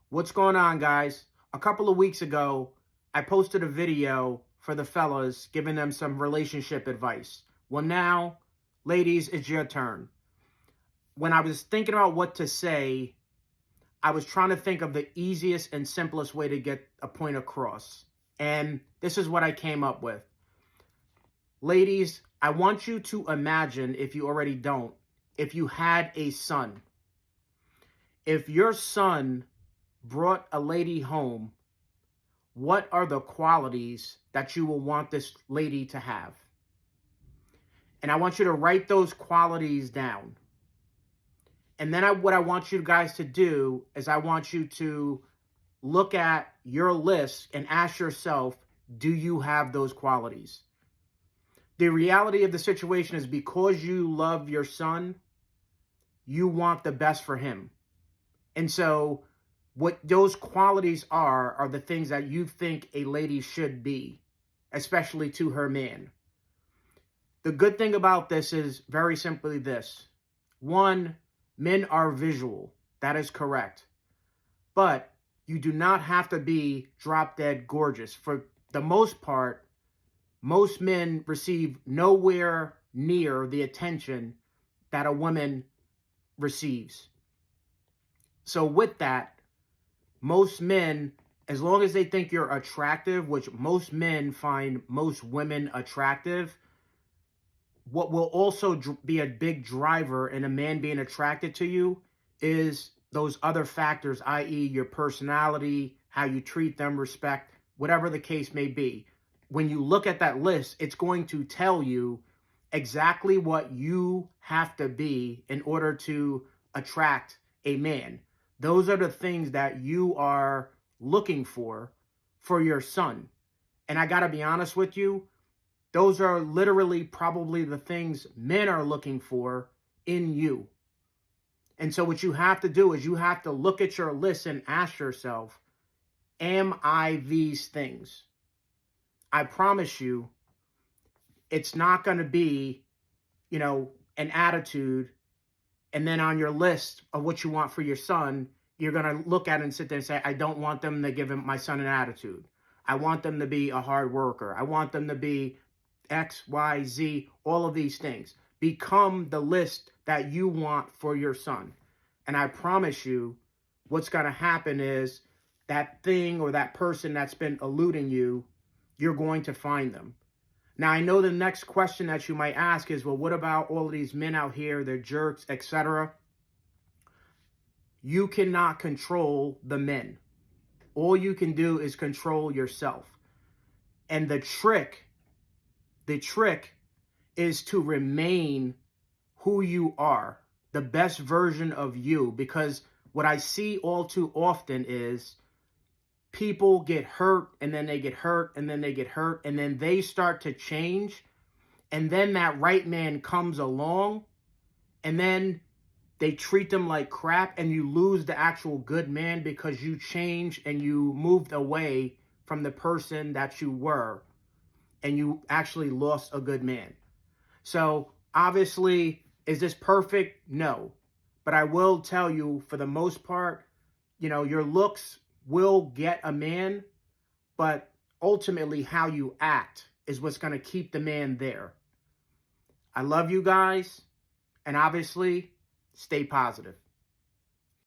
What's going on, guys? A couple of weeks ago, I posted a video for the fellas giving them some relationship advice. Well, now, ladies, it's your turn. When I was thinking about what to say, I was trying to think of the easiest and simplest way to get a point across. And this is what I came up with. Ladies, I want you to imagine, if you already don't, if you had a son. If your son brought a lady home, what are the qualities that you will want this lady to have? And I want you to write those qualities down. And then what I want you guys to do is I want you to look at your list and ask yourself, do you have those qualities? The reality of the situation is because you love your son, you want the best for him. And so what those qualities are the things that you think a lady should be, especially to her man. The good thing about this is very simply this. One, men are visual. That is correct. But you do not have to be drop dead gorgeous. For the most part, most men receive nowhere near the attention that a woman receives. So with that, most men, as long as they think you're attractive, which most men find most women attractive, what will also be a big driver in a man being attracted to you is those other factors, i.e. your personality, how you treat them, respect, whatever the case may be. When you look at that list, it's going to tell you exactly what you have to be in order to attract a man. Those are the things that you are looking for your son. And I got to be honest with you, those are literally probably the things men are looking for in you. And so what you have to do is you have to look at your list and ask yourself, am I these things? I promise you, it's not going to be, an attitude. And then on your list of what you want for your son, you're going to look at it and sit there and say, I don't want them to give my son an attitude. I want them to be a hard worker. I want them to be X, Y, Z, all of these things. Become the list that you want for your son. And I promise you, what's going to happen is that thing or that person that's been eluding you, you're going to find them. Now, I know the next question that you might ask is, well, what about all of these men out here? They're jerks, etc. You cannot control the men. All you can do is control yourself. And the trick is to remain who you are, the best version of you. Because what I see all too often is people get hurt and then they get hurt and then they get hurt and then they start to change. And then that right man comes along and then they treat them like crap and you lose the actual good man because you changed and you moved away from the person that you were and you actually lost a good man. So obviously, is this perfect? No. But I will tell you, for the most part, your looks will get a man, but ultimately how you act is what's going to keep the man there. I love you guys, and obviously, stay positive.